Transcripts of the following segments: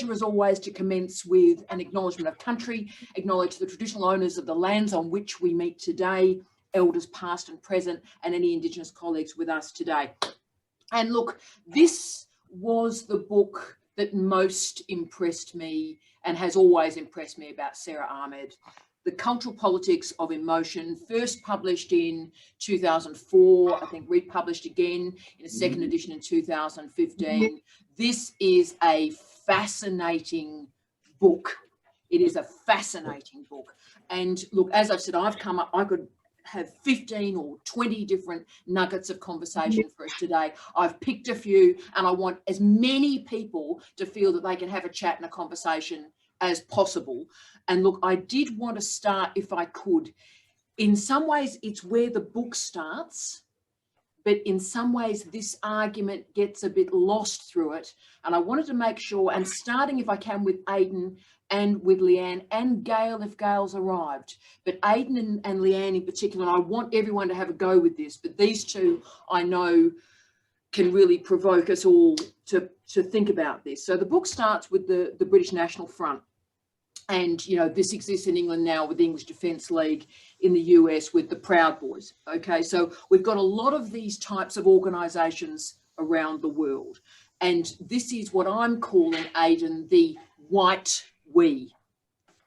As always, to commence with an acknowledgement of country, acknowledge the traditional owners of the lands on which we meet today, elders past and present, and any Indigenous colleagues with us today. And look, this was the book that most impressed me and has always impressed me about Sara Ahmed. The Cultural Politics of Emotion, first published in 2004, I think republished again in a second edition in 2015. This is a fascinating book. It is a fascinating book. And look, as I've said, I've come up, I could have 15 or 20 different nuggets of conversation for us today. I've picked a few, and I want as many people to feel that they can have a chat and a conversation as possible. And look, I did want to start, if I could, in some ways it's where the book starts, but in some ways this argument gets a bit lost through it. And I wanted to make sure, and starting if I can with Aidan and with Leanne and Gail if Gail's arrived, but Aidan and Leanne in particular, and I want everyone to have a go with this, but these two I know can really provoke us all to think about this. So the book starts with the British National Front. And, you know, this exists in England now with the English Defence League, in the US with the Proud Boys. Okay, so we've got a lot of these types of organisations around the world. And this is what I'm calling, Aidan, the white we.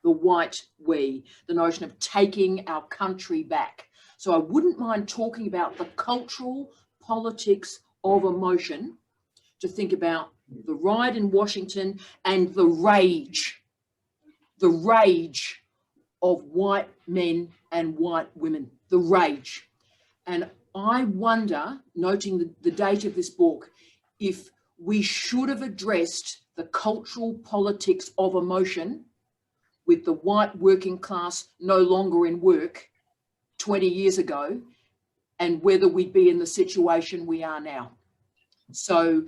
The white we, the notion of taking our country back. So I wouldn't mind talking about the cultural politics of emotion, to think about the riot in Washington and the rage of white men and white women, the rage. And I wonder, noting the date of this book, if we should have addressed the cultural politics of emotion with the white working class no longer in work 20 years ago, and whether we'd be in the situation we are now. So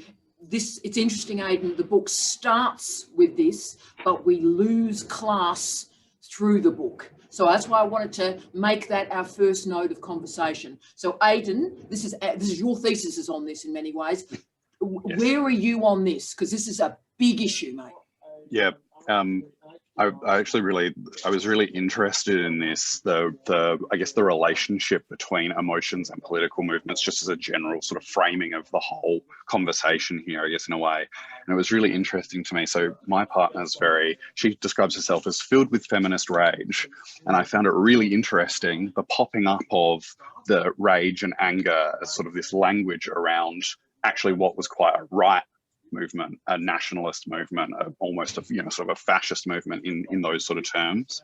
it's interesting, Aidan, the book starts with this, but we lose class through the book. So that's why I wanted to make that our first note of conversation. So Aidan, this is your thesis is on this in many ways. Yes. Where are you on this? Because this is a big issue, mate. Yeah. I was really interested in this, I guess the relationship between emotions and political movements, just as a general sort of framing of the whole conversation here, I guess, in a way. And it was really interesting to me. So my partner's she describes herself as filled with feminist rage. And I found it really interesting, the popping up of the rage and anger as sort of this language around actually what was quite a right movement, a nationalist movement, almost a sort of a fascist movement in those sort of terms.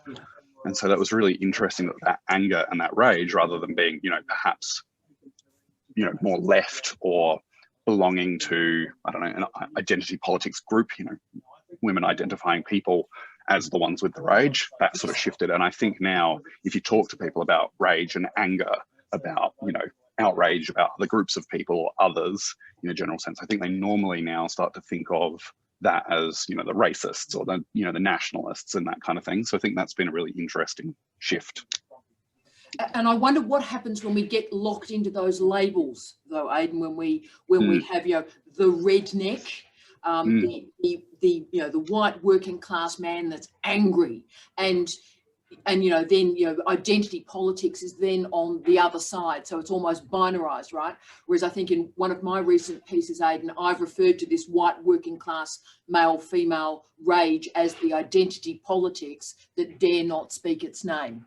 And so that was really interesting, that anger and that rage, rather than being perhaps more left or belonging to, I don't know, an identity politics group, women identifying people as the ones with the rage, that sort of shifted. And I think now if you talk to people about rage and anger, about outrage about the groups of people or others in a general sense, I think they normally now start to think of that as, the racists or the nationalists and that kind of thing. So I think that's been a really interesting shift. And I wonder what happens when we get locked into those labels, though, Aidan, when we have, the redneck, the white working class man that's angry, and then identity politics is then on the other side, so it's almost binarized, right? Whereas I think in one of my recent pieces, Aidan, I've referred to this white working class male female rage as the identity politics that dare not speak its name.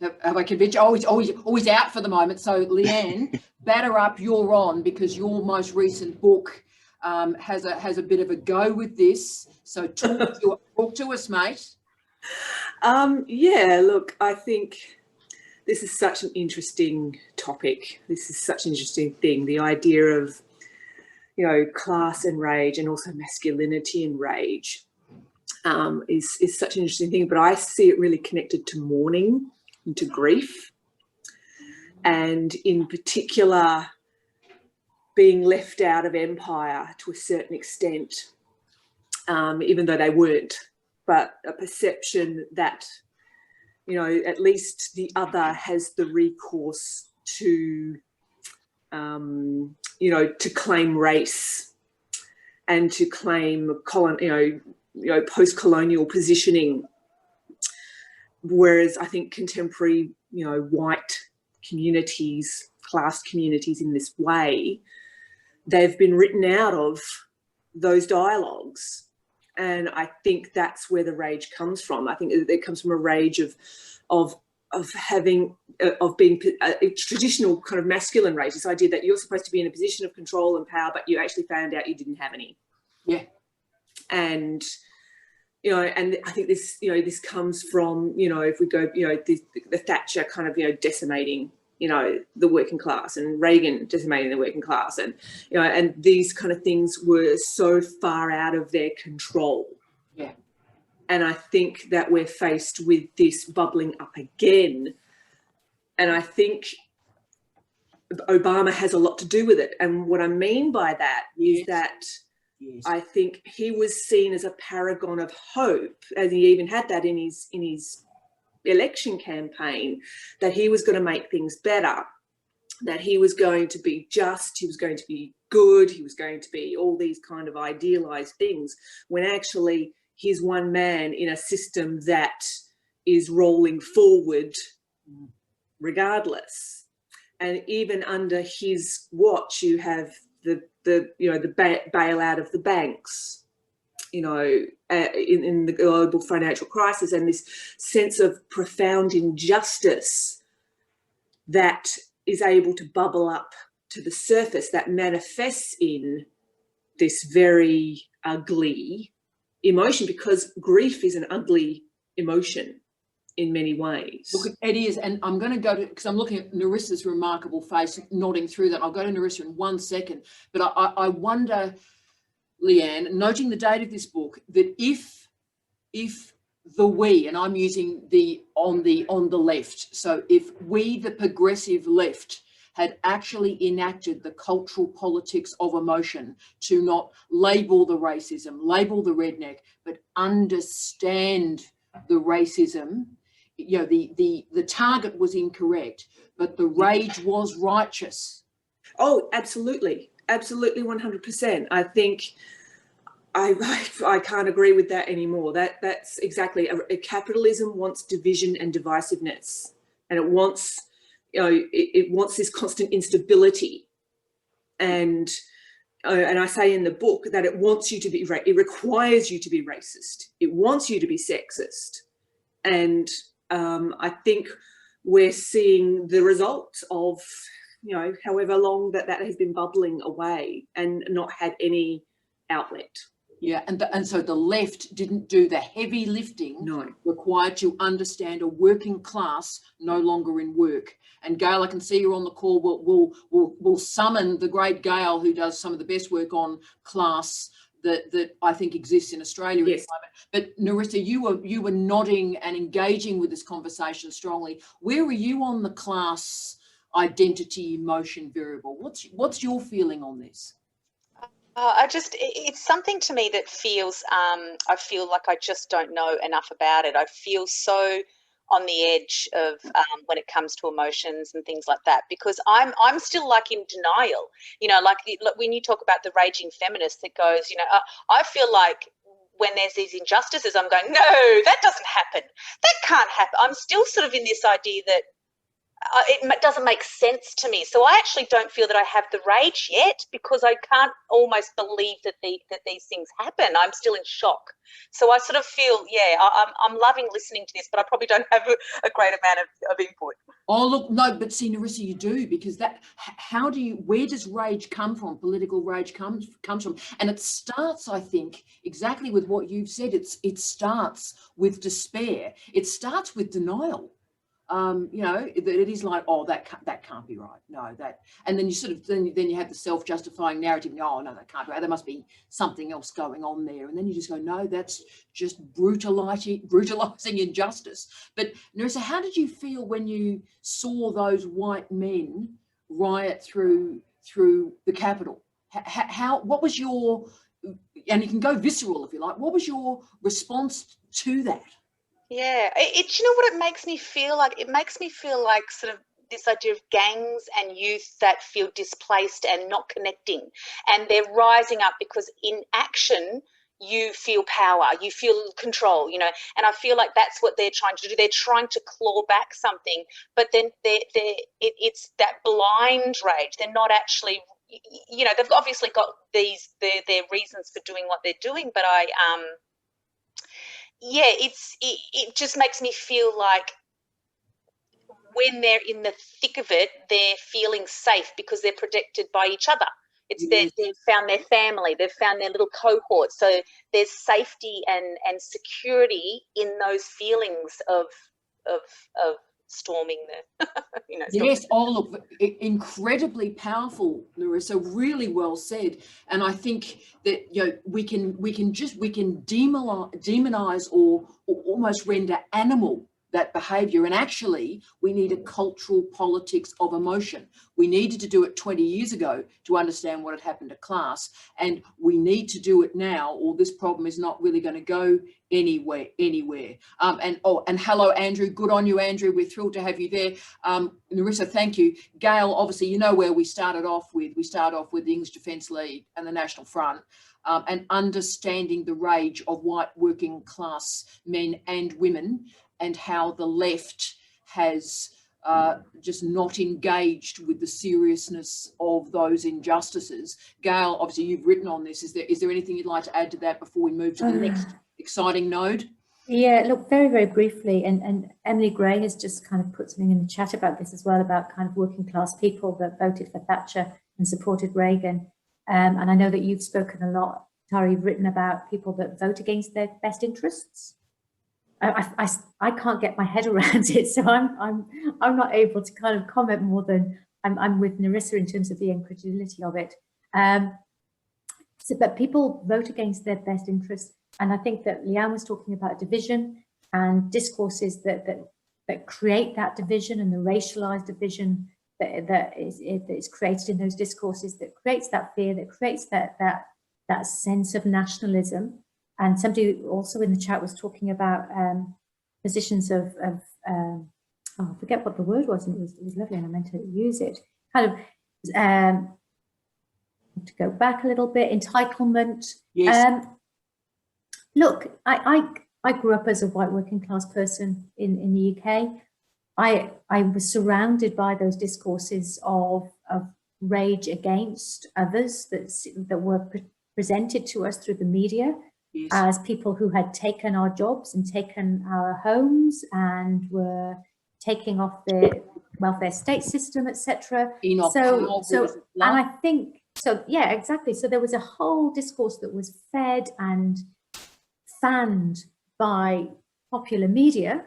Have I convinced you? Always out for the moment. So Leanne, batter up, you're on, because your most recent book has a bit of a go with this. So talk to us, mate. Yeah, look, I think this is such an interesting topic. This is such an interesting thing. The idea of, class and rage, and also masculinity and rage, is such an interesting thing. But I see it really connected to mourning and to grief, and in particular, being left out of empire to a certain extent, even though they weren't, but a perception that, at least the other has the recourse to, to claim race and to claim post-colonial positioning. Whereas I think contemporary, white communities, class communities in this way, they've been written out of those dialogues. And I think that's where the rage comes from. I think it comes from a rage of being a traditional kind of masculine rage, this idea that you're supposed to be in a position of control and power, but you actually found out you didn't have any. Yeah. And and I think this, this comes from, if we go, the Thatcher kind of, decimating, the working class, and Reagan decimating the working class, and, and these kind of things were so far out of their control. Yeah. And I think that we're faced with this bubbling up again. And I think Obama has a lot to do with it. And what I mean by that is that I think he was seen as a paragon of hope, as he even had that in his election campaign, that he was going to make things better, that he was going to be just, he was going to be good, he was going to be all these kind of idealized things, when actually he's one man in a system that is rolling forward regardless. And even under his watch, you have the bailout of the banks, in the global financial crisis, and this sense of profound injustice that is able to bubble up to the surface, that manifests in this very ugly emotion, because grief is an ugly emotion in many ways. Look, it is, and I'm going to go to, because I'm looking at Narissa's remarkable face nodding through that. I'll go to Narissa in 1 second, but I wonder, Leanne, noting the date of this book, that if the we, and I'm using the on the left, so if we, the progressive left, had actually enacted the cultural politics of emotion to not label the racism, label the redneck, but understand the racism, the target was incorrect, but the rage was righteous. Oh, absolutely. Absolutely, 100%. I think I can't agree with that anymore. That's exactly, capitalism wants division and divisiveness, and it wants, it wants this constant instability. And I say in the book that it wants you to be, it requires you to be racist. It wants you to be sexist. And I think we're seeing the results of, however long that has been bubbling away and not had any outlet. Yeah, and so the left didn't do the heavy lifting required to understand a working class no longer in work. And Gail, I can see you're on the call. We'll summon the great Gail, who does some of the best work on class that I think exists in Australia at the moment. But Narissa, you were nodding and engaging with this conversation strongly. Where are you on the class identity emotion variable? What's your feeling on this? It's something to me that feels, I feel like I just don't know enough about it. I feel so on the edge of when it comes to emotions and things like that, because I'm still like in denial, like when you talk about the raging feminist that goes, I feel like when there's these injustices, I'm going, no, that doesn't happen. That can't happen. I'm still sort of in this idea that it doesn't make sense to me. So I actually don't feel that I have the rage yet, because I can't almost believe that these things happen. I'm still in shock. So I sort of feel, I'm loving listening to this, but I probably don't have a great amount of input. Oh, look, no, but see, Narissa, you do, because where does rage come from? Political rage comes from. And it starts, I think, exactly with what you've said. It starts with despair. It starts with denial. It is like, oh, that can't be right. No, and then you sort of, then you have the self-justifying narrative. Oh, no, that can't be right. There must be something else going on there. And then you just go, no, that's just brutalizing injustice. But Narissa, how did you feel when you saw those white men riot through the Capitol? What was your, and you can go visceral if you like, what was your response to that? Yeah, you know what it makes me feel like? It makes me feel like sort of this idea of gangs and youth that feel displaced and not connecting, and they're rising up because in action you feel power, you feel control, you know, and I feel like that's what they're trying to do. They're trying to claw back something, but then it's that blind rage. They're not actually, you know, they've obviously got their reasons for doing what they're doing, but it just makes me feel like when they're in the thick of it, they're feeling safe because they're protected by each other. It's they've found their family, they've found their little cohort. So there's safety and security in those feelings of storming the, you know. Yes, oh look, incredibly powerful, Larissa, really well said. And I think that, you know, we can demonize or almost render animal that behavior, and actually we need a cultural politics of emotion. We needed to do it 20 years ago to understand what had happened to class, and we need to do it now, or this problem is not really going to go anywhere. And hello, Andrew. Good on you, Andrew. We're thrilled to have you there. Larissa, thank you. Gail, obviously, you know where we started off with. We started off with the English Defence League and the National Front, and understanding the rage of white working class men and women, and how the left has just not engaged with the seriousness of those injustices. Gail, obviously you've written on this. Is there anything you'd like to add to that before we move to the next exciting node? Yeah, look, very, very briefly, and Emily Gray has just kind of put something in the chat about this as well, about kind of working class people that voted for Thatcher and supported Reagan. And I know that you've spoken a lot, Tara, you've written about people that vote against their best interests. I can't get my head around it, so I'm not able to kind of comment more than I'm with Narissa in terms of the incredulity of it. But people vote against their best interests, and I think that Leanne was talking about division and discourses that create that division, and the racialized division that is created in those discourses, that creates that fear, that creates that sense of nationalism. And somebody also in the chat was talking about positions of I forget what the word was, and it was lovely, and I meant to use it. Kind of to go back a little bit, entitlement. Yes. Look, I grew up as a white working class person in the UK. I was surrounded by those discourses of rage against others that were presented to us through the media. Yes. As people who had taken our jobs and taken our homes and were taking off the welfare state system, etc. And I think so. Yeah, exactly. So there was a whole discourse that was fed and fanned by popular media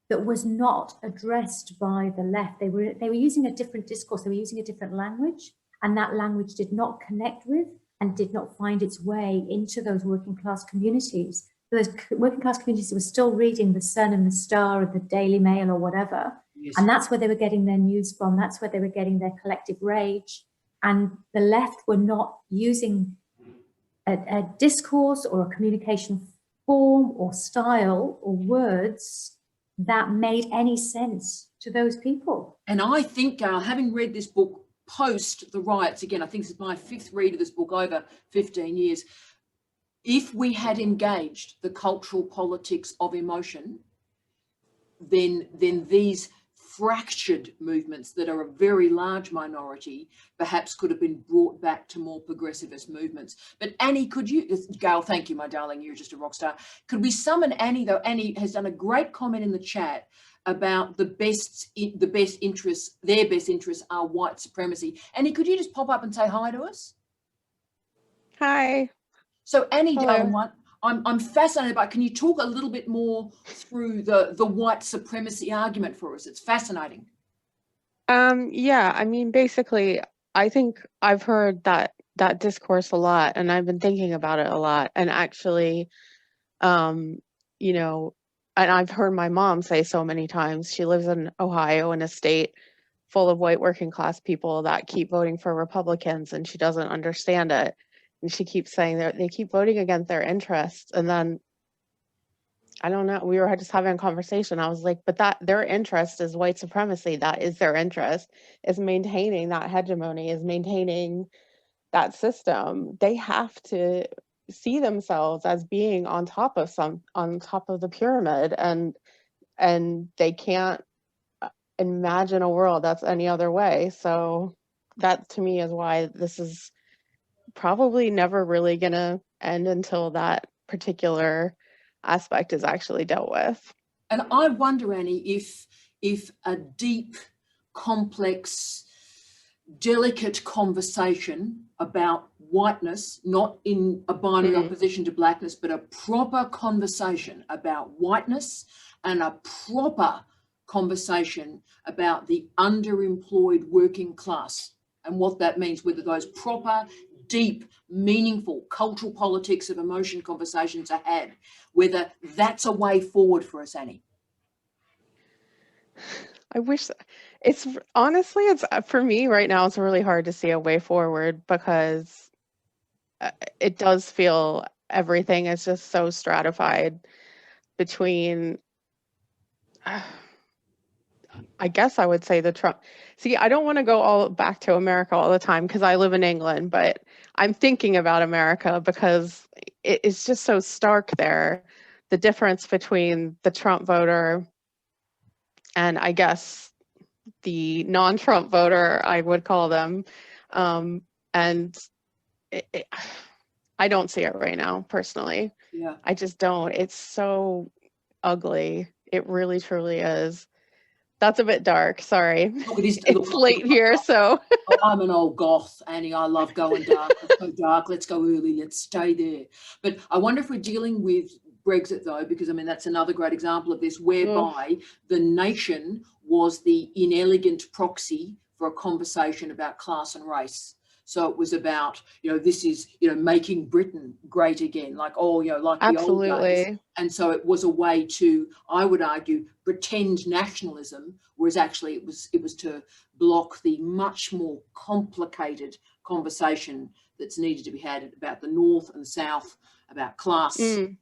that was not addressed by the left. They were using a different discourse. They were using a different language, and that language did not connect with and did not find its way into those working class communities. Those working class communities were still reading the Sun and the Star or the Daily Mail or whatever. Yes. And that's where they were getting their news from. That's where they were getting their collective rage. And the left were not using a discourse or a communication form or style or words that made any sense to those people. And I think, Gail, having read this book post the riots, again, I think this is my 5th read of this book over 15 years. If we had engaged the cultural politics of emotion, then these fractured movements that are a very large minority perhaps could have been brought back to more progressivist movements. But Annie, could you, Gail, thank you, my darling, you're just a rock star. Could we summon Annie, though? Annie has done a great comment in the chat about their best interests are white supremacy. Annie, could you just pop up and say hi to us? Hi. So Annie, darling, I'm fascinated by, can you talk a little bit more through the white supremacy argument for us? It's fascinating. Yeah, I mean, basically, I think I've heard that discourse a lot, and I've been thinking about it a lot. And actually, you know, and I've heard my mom say so many times, she lives in Ohio, in a state full of white working class people that keep voting for Republicans, and she doesn't understand it. And she keeps saying that they keep voting against their interests. And then I don't know. We were just having a conversation. I was like, but that their interest is white supremacy. That is their interest, is maintaining that hegemony, is maintaining that system. They have to see themselves as being on top of the pyramid, and they can't imagine a world that's any other way. So that to me is why this is probably never really gonna end until that particular aspect is actually dealt with. And I wonder, Annie, if a deep, complex, delicate conversation about whiteness, not in a binary opposition to blackness, but a proper conversation about whiteness and a proper conversation about the underemployed working class and what that means, whether those proper, deep, meaningful cultural politics of emotion conversations are had, whether that's a way forward for us, Annie. I wish it's honestly, it's for me right now, it's really hard to see a way forward because it does feel everything is just so stratified between, I guess I would say the Trump. See, I don't want to go all back to America all the time because I live in England, but I'm thinking about America because it's just so stark there. The difference between the Trump voter and I guess the non-Trump voter, I would call them. And I don't see it right now, personally. Yeah. I just don't. It's so ugly. It really, truly is. That's a bit dark. Sorry. Look, it is, It's late here, so. I'm an old goth, Annie. I love going dark. Let's go dark. Let's go early. Let's stay there. But I wonder if we're dealing with Brexit, though, because, I mean, that's another great example of this, whereby the nation was the inelegant proxy for a conversation about class and race. So it was about, this is, making Britain great again, like, like the old days. And so it was a way to, I would argue, pretend nationalism, whereas actually it was to block the much more complicated conversation that's needed to be had about the North and the South, about class, and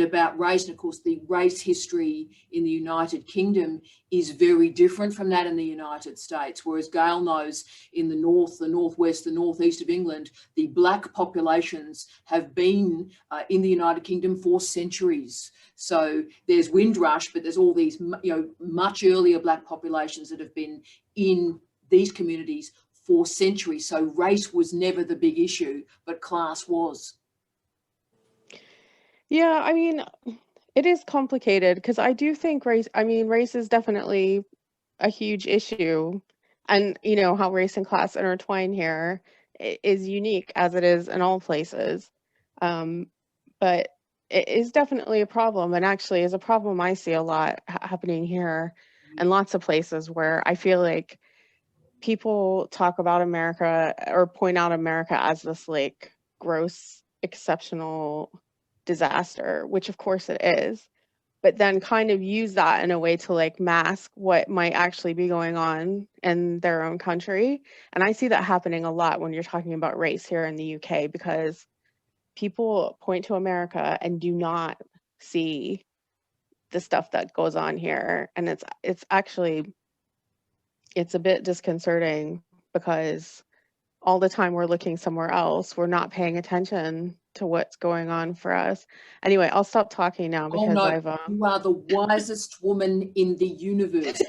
about race. And of course, the race history in the United Kingdom is very different from that in the United States. Whereas Gail knows in the North, the Northwest, the Northeast of England, the black populations have been in the United Kingdom for centuries. So there's Windrush, but there's all these, much earlier black populations that have been in these communities for centuries. So race was never the big issue, but class was. Yeah, I mean, it is complicated because I do think race is definitely a huge issue. And, how race and class intertwine here is unique as it is in all places. But it is definitely a problem, and actually is a problem I see a lot happening here and lots of places where I feel like people talk about America or point out America as this like gross, exceptional disaster, which of course it is, but then kind of use that in a way to like mask what might actually be going on in their own country. And I see that happening a lot when you're talking about race here in the UK, because people point to America and do not see the stuff that goes on here. And it's actually, it's a bit disconcerting because all the time we're looking somewhere else, we're not paying attention to what's going on for us. Anyway, I'll stop talking now because I've you are the wisest woman in the universe.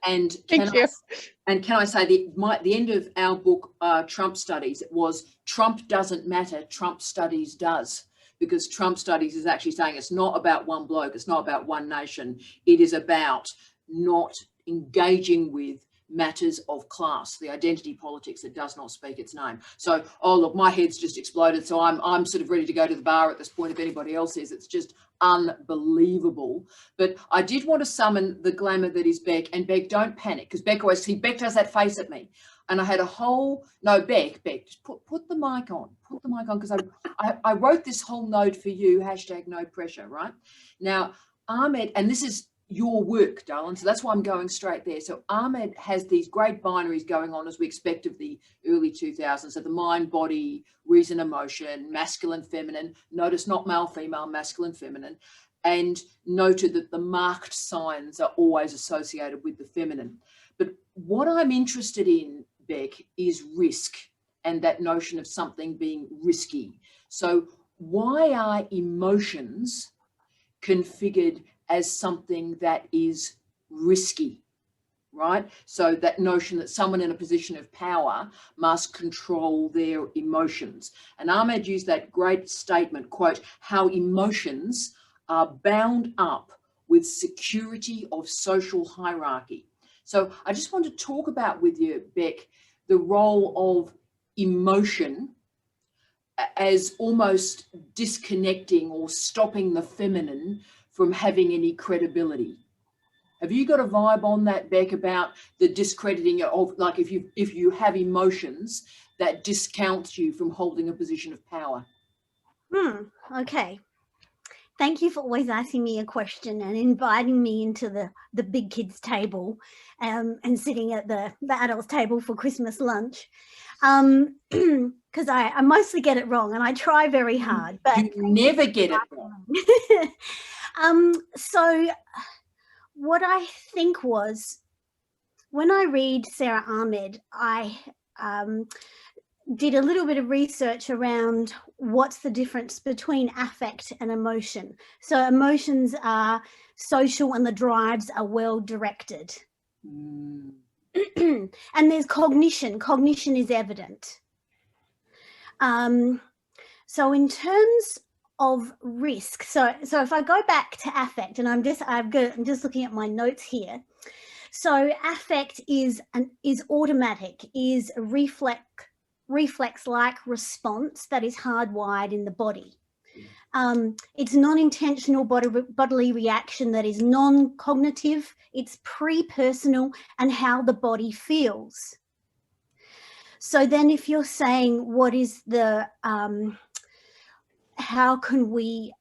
And can I say the end of our book, Trump Studies, it was Trump doesn't matter, Trump Studies does. Because Trump Studies is actually saying it's not about one bloke, it's not about one nation. It is about not engaging with matters of class, the identity politics that does not speak its name. So, look, my head's just exploded. So I'm sort of ready to go to the bar at this point if anybody else is. It's just unbelievable. But I did want to summon the glamour that is Beck. And Beck, don't panic, because Beck does that face at me. And I had Beck, just put the mic on, because I wrote this whole note for you, #no pressure, right? Now, Ahmed, and this is, your work, darling. So that's why I'm going straight there. So Ahmed has these great binaries going on, as we expect of the early 2000s. So the mind, body, reason, emotion, masculine, feminine. Notice not male, female, masculine, feminine. And noted that the marked signs are always associated with the feminine. But what I'm interested in, Beck, is risk and that notion of something being risky. So why are emotions configured as something that is risky, right? So that notion that someone in a position of power must control their emotions. And Ahmed used that great statement, quote, how emotions are bound up with security of social hierarchy. So I just want to talk about with you, Beck, the role of emotion as almost disconnecting or stopping the feminine from having any credibility. Have you got a vibe on that, Beck, about the discrediting of, like, if you have emotions that discount you from holding a position of power? Okay. Thank you for always asking me a question and inviting me into the big kids table and sitting at the adults table for Christmas lunch. Because I mostly get it wrong and I try very hard. But you never get it wrong. So what I think was, when I read Sara Ahmed, I did a little bit of research around what's the difference between affect and emotion. So emotions are social and the drives are well directed. And there's cognition. Cognition is evident. So in terms of risk, so if I go back to affect, and I'm just looking at my notes here. So affect is automatic, is a reflex-like response that is hardwired in the body. It's non-intentional bodily reaction that is non-cognitive, it's pre-personal and how the body feels. So then if you're saying what is the, how can we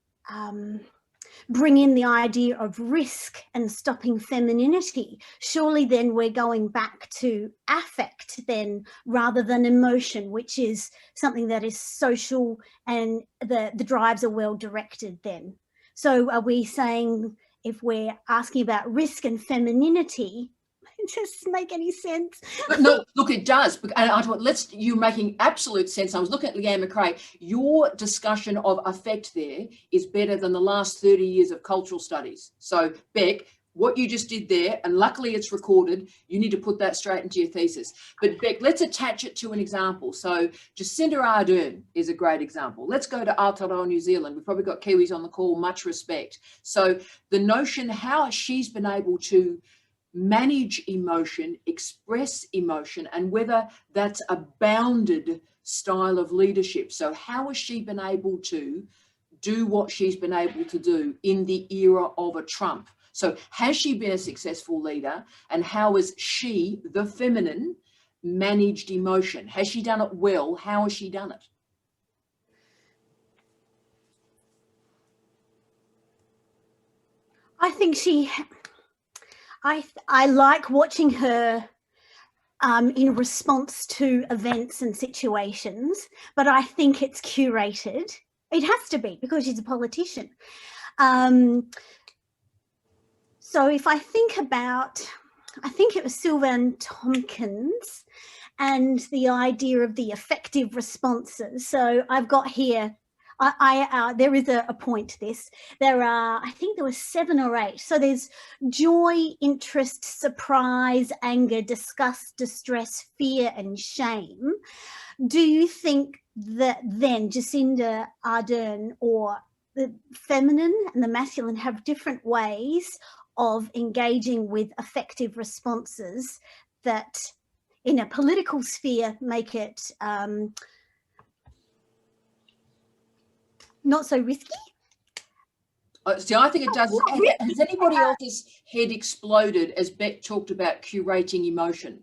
bring in the idea of risk and stopping femininity? Surely then we're going back to affect then rather than emotion, which is something that is social and the drives are well directed then. So are we saying, if we're asking about risk and femininity, it doesn't make any sense? But no, look, it does. And you're making absolute sense. I was looking at Leanne McRae. Your discussion of affect there is better than the last 30 years of cultural studies. So, Beck, what you just did there, and luckily it's recorded, you need to put that straight into your thesis. But Beck, let's attach it to an example. So Jacinda Ardern is a great example. Let's go to Aotearoa, New Zealand. We've probably got Kiwis on the call, much respect. So the notion how she's been able to manage emotion, express emotion, and whether that's a bounded style of leadership. So how has she been able to do what she's been able to do in the era of a Trump? So has she been a successful leader, and how has she, the feminine, managed emotion? Has she done it well? How has she done it? I think I like watching her in response to events and situations, but I think it's curated. It has to be, because she's a politician. So if I think about, I think it was Sylvan Tompkins and the idea of the effective responses. So I've got here, there is a point to this. There are, I think there were 7 or 8. So there's joy, interest, surprise, anger, disgust, distress, fear, and shame. Do you think that then Jacinda Ardern or the feminine and the masculine have different ways of engaging with effective responses that in a political sphere make it not so risky? See, I think it does. Has anybody else's head exploded as Beck talked about curating emotion?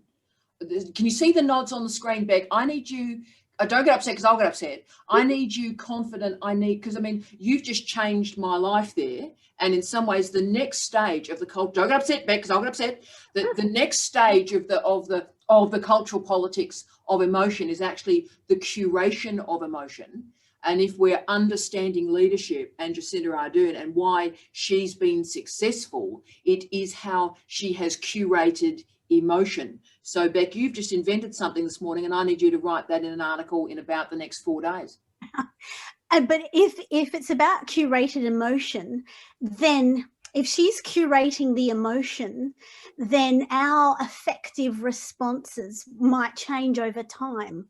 Can you see the nods on the screen, Beck? I need you, don't get upset because I'll get upset. I need you confident. Because I mean, you've just changed my life there. And in some ways, the next stage of the culture, don't get upset, Beck, because I'll get upset. The next stage of the cultural politics of emotion is actually the curation of emotion. And if we're understanding leadership and Jacinda Ardern and why she's been successful, it is how she has curated emotion. So, Beck, you've just invented something this morning, and I need you to write that in an article in about the next 4 days. But if it's about curated emotion, then if she's curating the emotion, then our effective responses might change over time.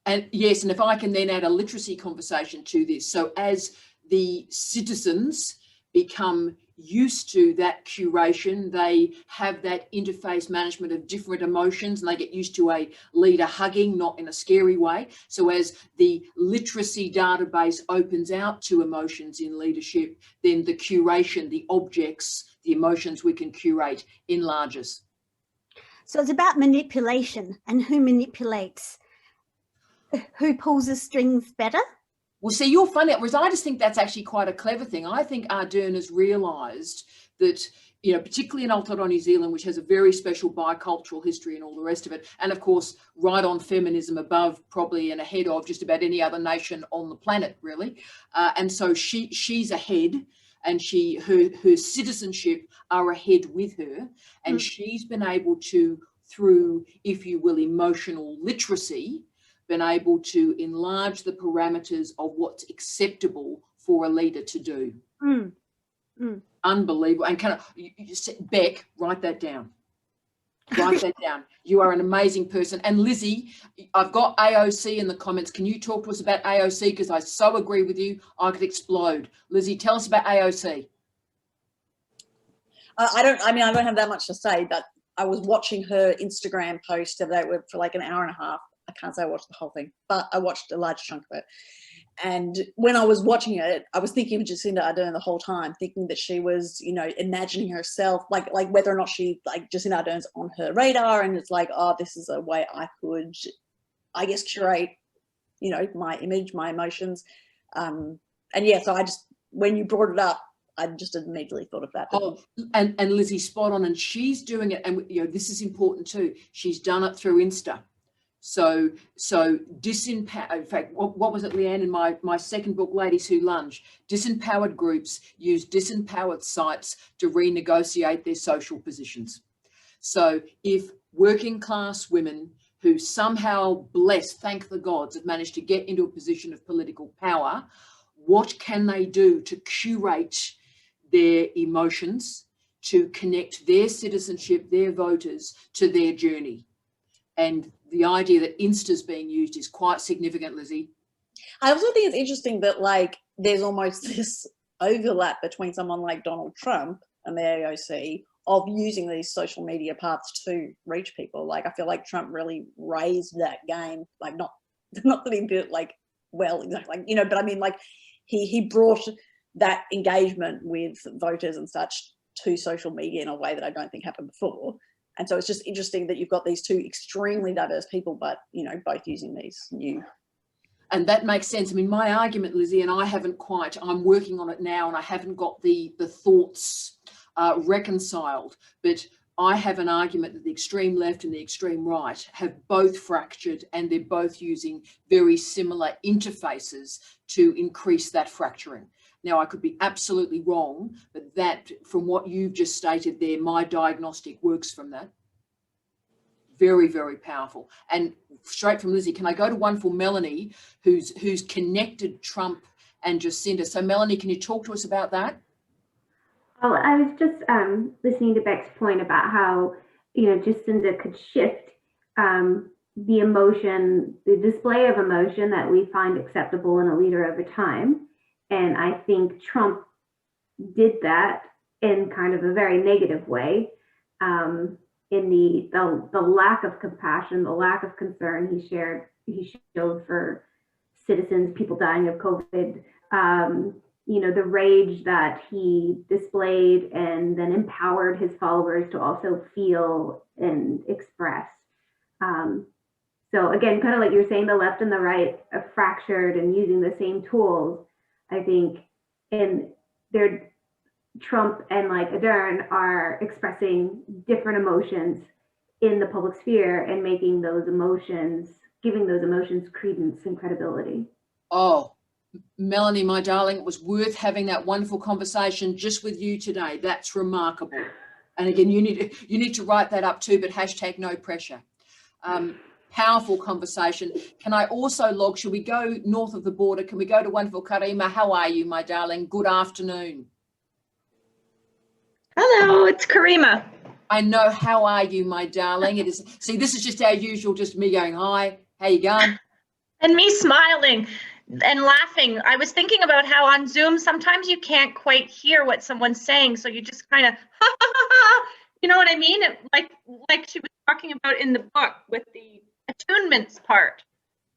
And yes, and if I can then add a literacy conversation to this. So as the citizens become used to that curation, they have that interface management of different emotions, and they get used to a leader hugging, not in a scary way. So as the literacy database opens out to emotions in leadership, then the curation, the objects, the emotions we can curate enlarges. So it's about manipulation and who manipulates, who pulls the strings better. Well, see, you're funny, whereas I just think that's actually quite a clever thing. I think Ardern has realised that, you know, particularly in Aotearoa New Zealand, which has a very special bicultural history and all the rest of it, and of course, right on feminism above probably and ahead of just about any other nation on the planet, really. And so she's ahead, and her citizenship are ahead with her, and she's been able to, through, if you will, emotional literacy, been able to enlarge the parameters of what's acceptable for a leader to do. Unbelievable. And Beck, write that down. Write that down. You are an amazing person. And Lizzie, I've got AOC in the comments. Can you talk to us about AOC? Because I so agree with you, I could explode. Lizzie, tell us about AOC. I don't have that much to say, but I was watching her Instagram post the other day for like an hour and a half. I can't say I watched the whole thing, but I watched a large chunk of it. And when I was watching it, I was thinking of Jacinda Ardern the whole time, thinking that she was, you know, imagining herself, like whether or not she, like, Jacinda Ardern's on her radar, and it's like, oh, this is a way I could, I guess, curate, you know, my image, my emotions. And yeah, so when you brought it up, I just immediately thought of that. Oh, and Lizzie, spot on, and she's doing it, and you know, this is important too. She's done it through Insta. So disempower. In fact, what was it, Leanne, in my second book, Ladies Who Lunge? Disempowered groups use disempowered sites to renegotiate their social positions. So if working class women who somehow, blessed, thank the gods, have managed to get into a position of political power, what can they do to curate their emotions, to connect their citizenship, their voters, to their journey? And the idea that Insta's being used is quite significant, Lizzie. I also think it's interesting that, like, there's almost this overlap between someone like Donald Trump and the AOC of using these social media paths to reach people. Like, I feel like Trump really raised that game, like, not that he did it, like, well, exactly, like, you know, but I mean, like, he brought that engagement with voters and such to social media in a way that I don't think happened before. And so it's just interesting that you've got these two extremely diverse people, but, you know, both using these new. And that makes sense. I mean, my argument, Lizzie, and I'm working on it now, and I haven't got the thoughts reconciled, but I have an argument that the extreme left and the extreme right have both fractured, and they're both using very similar interfaces to increase that fracturing. Now, I could be absolutely wrong, but that, from what you've just stated there, my diagnostic works from that. Very, very powerful. And straight from Lizzie, can I go to one for Melanie, who's connected Trump and Jacinda? So, Melanie, can you talk to us about that? Well, I was just listening to Beck's point about how, you know, Jacinda could shift the emotion, the display of emotion that we find acceptable in a leader over time. And I think Trump did that in kind of a very negative way, in the lack of compassion, the lack of concern he showed for citizens, people dying of COVID, you know, the rage that he displayed and then empowered his followers to also feel and express. So again, kind of like you're saying, the left and the right are fractured and using the same tools. I think in their Trump and like Ardern are expressing different emotions in the public sphere and making those emotions, giving those emotions credence and credibility. Oh, Melanie, my darling, it was worth having that wonderful conversation just with you today. That's remarkable. And again, you need to write that up too, but hashtag no pressure. Powerful conversation. Can I also log, should we go north of the border? Can we go to wonderful Karima? How are you, my darling? Good afternoon. Hello, it's Karima. I know. How are you, my darling? It is. See, this is just our usual, just me going, hi, how you going? And me smiling and laughing. I was thinking about how on Zoom, sometimes you can't quite hear what someone's saying. So you just kind of, ha, ha, ha, ha. You know what I mean? Like she was talking about in the book with the attunements part.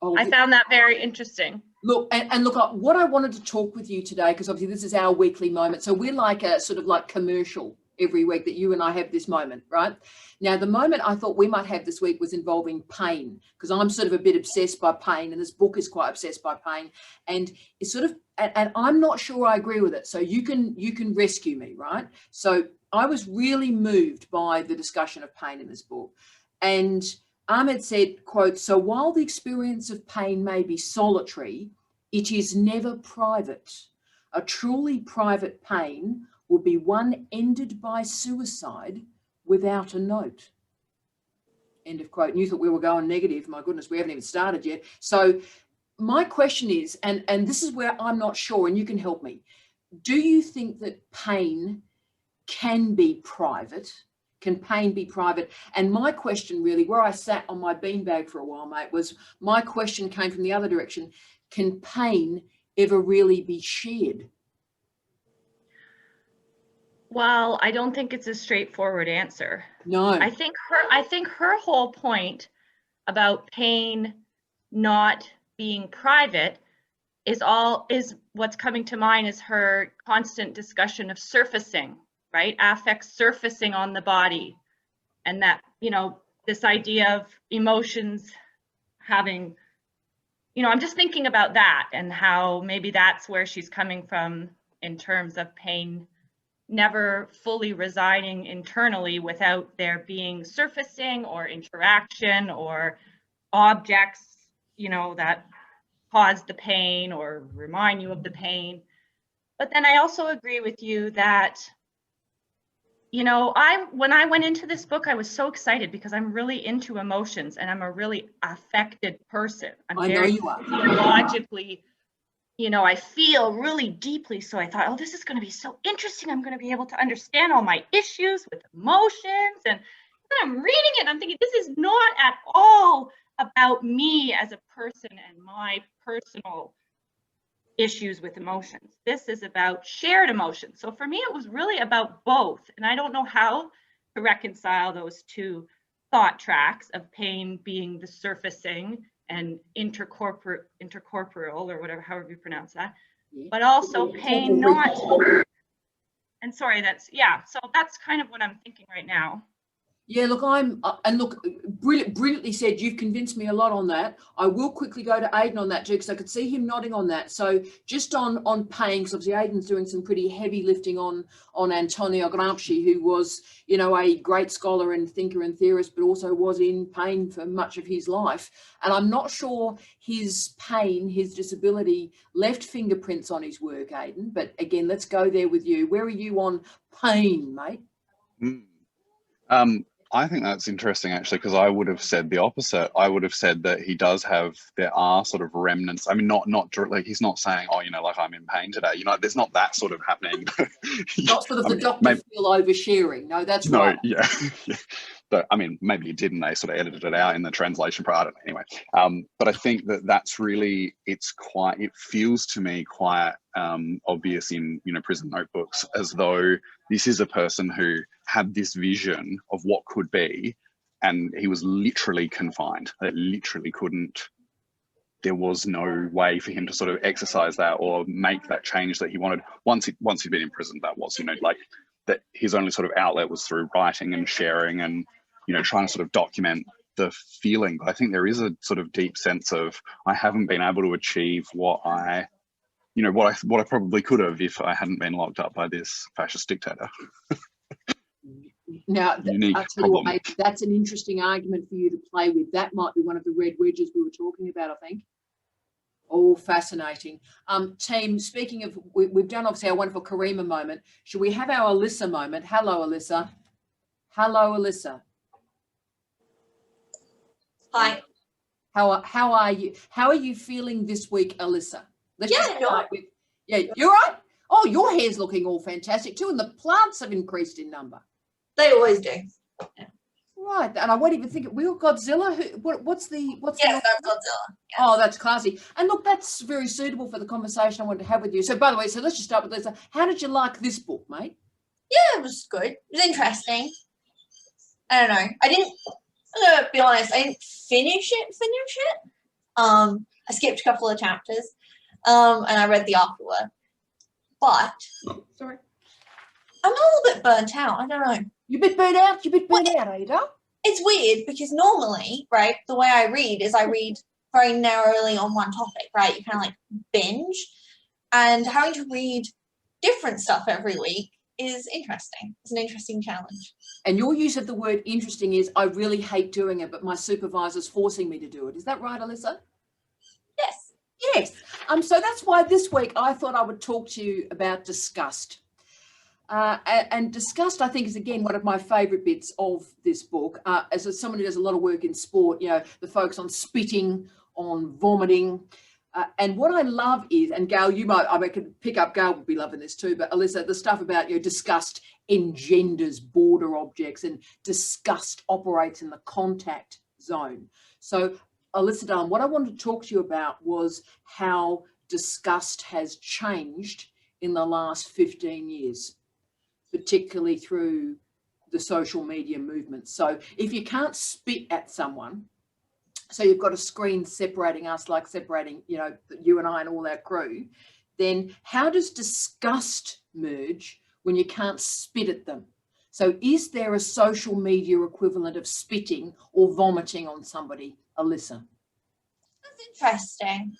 Oh, I found that very interesting. Look, and look, what I wanted to talk with you today, because obviously this is our weekly moment. So we're like a sort of like commercial every week that you and I have this moment, right? Now, the moment I thought we might have this week was involving pain, because I'm sort of a bit obsessed by pain, and this book is quite obsessed by pain, and it's sort of, and I'm not sure I agree with it. So you can rescue me, right? So I was really moved by the discussion of pain in this book. And Ahmed said, quote, "So while the experience of pain may be solitary, it is never private. A truly private pain will be one ended by suicide without a note." End of quote. And you thought we were going negative. My goodness, we haven't even started yet. So my question is, and this is where I'm not sure, and you can help me. Do you think that pain can be private? Can pain be private? And my question really, where I sat on my beanbag for a while, mate, was my question came from the other direction. Can pain ever really be shared? Well, I don't think it's a straightforward answer. No. I think her whole point about pain not being private is what's coming to mind is her constant discussion of surfacing, right? Affects surfacing on the body. And that, you know, this idea of emotions having, you know, I'm just thinking about that and how maybe that's where she's coming from in terms of pain never fully residing internally without there being surfacing or interaction or objects, you know, that cause the pain or remind you of the pain. But then I also agree with you that, you know, when I went into this book, I was so excited because I'm really into emotions and I'm a really affected person. I know you are. Logically, you know, I feel really deeply. So I thought, oh, this is going to be so interesting. I'm going to be able to understand all my issues with emotions. And then I'm reading it and I'm thinking, this is not at all about me as a person and my personal issues with emotions. This is about shared emotions. So for me, it was really about both. And I don't know how to reconcile those two thought tracks of pain being the surfacing and intercorporeal or whatever, however you pronounce that, but also pain not. And sorry, so that's kind of what I'm thinking right now. Yeah, look, and look, brilliantly said. You've convinced me a lot on that. I will quickly go to Aidan on that too, because I could see him nodding on that. So just on pain, because obviously Aidan's doing some pretty heavy lifting on Antonio Gramsci, who was, you know, a great scholar and thinker and theorist, but also was in pain for much of his life. And I'm not sure his pain, his disability, left fingerprints on his work, Aidan. But again, let's go there with you. Where are you on pain, mate? I think that's interesting, actually, because I would have said the opposite. I would have said that there are sort of remnants. I mean, not like he's not saying, oh, you know, like I'm in pain today. You know, there's not that sort of happening. Not sort of the Dr. Phil oversharing. No, that's right. Yeah. But I mean, maybe it did, and they sort of edited it out in the translation part. I don't know. Anyway, but I think that's really, it feels to me quite obvious in, you know, prison notebooks, as though this is a person who had this vision of what could be, and he was literally confined. That literally couldn't. There was no way for him to sort of exercise that or make that change that he wanted. Once he'd been in prison, that was, you know, like that his only sort of outlet was through writing and sharing and, you know, trying to sort of document the feeling, but I think there is a sort of deep sense of I haven't been able to achieve what I probably could have if I hadn't been locked up by this fascist dictator. Now, Unique I'll tell you what, problem. mate, that's an interesting argument for you to play with. That might be one of the red wedges we were talking about, I think. Oh, fascinating. Team, speaking of, we've done obviously our wonderful Karima moment. Should we have our Alyssa moment? Hello, Alyssa. Hello, Alyssa. Hi. How are you? How are you feeling this week, Alyssa? Let's Yeah, just start with, yeah, you're right. Oh, your hair's looking all fantastic too, and the plants have increased in number. They always do. Right, and I won't even think we got Godzilla. What's the Yes, that's Godzilla. Yes. Oh, that's classy. And look, that's very suitable for the conversation I wanted to have with you. So, by the way, so let's just start with Lisa. How did you like this book, mate? Yeah, it was good. It was interesting. I don't know. I'm gonna be honest, I didn't finish it. I skipped a couple of chapters. And I read the afterword. But Sorry. I'm a little bit burnt out. I don't know. You a bit burnt out? You a bit burnt out, Ada? It's weird because normally, right, the way I read is I read very narrowly on one topic, right? You kind of like binge, and having to read different stuff every week is interesting. It's an interesting challenge. And your use of the word interesting is, I really hate doing it, but my supervisor's forcing me to do it. Is that right, Alyssa? Yes. Yes. So that's why this week I thought I would talk to you about disgust. And disgust, I think, is again one of my favourite bits of this book. As someone who does a lot of work in sport, you know, the focus on spitting, on vomiting. And what I love is, and Gail, I could pick up, Gail would be loving this too, but Alyssa, the stuff about, disgust engenders border objects and disgust operates in the contact zone. So, Alyssa Dunn, what I wanted to talk to you about was how disgust has changed in the last 15 years, particularly through the social media movement. So if you can't spit at someone, so you've got a screen separating us, like separating, you and I and all our crew, then how does disgust merge when you can't spit at them? So is there a social media equivalent of spitting or vomiting on somebody, Alyssa? That's interesting.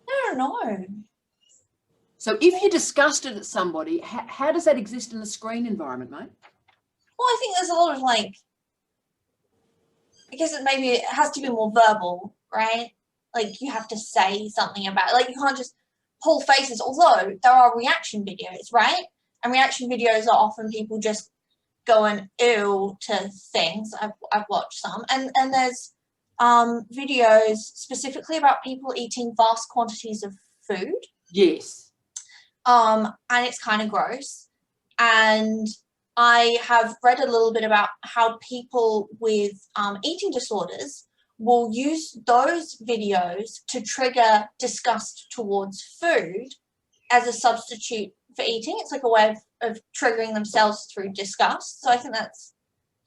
I don't know. So if you're disgusted at somebody, how does that exist in the screen environment, mate? Well, I think there's a lot of I guess maybe it has to be more verbal, right? Like you have to say something about it. Like you can't just pull faces, although there are reaction videos, right? And reaction videos are often people just going ew to things. I've watched some. And there's videos specifically about people eating vast quantities of food. Yes. And it's kind of gross. And I have read a little bit about how people with eating disorders will use those videos to trigger disgust towards food as a substitute for eating. It's like a way of triggering themselves through disgust. So I think that's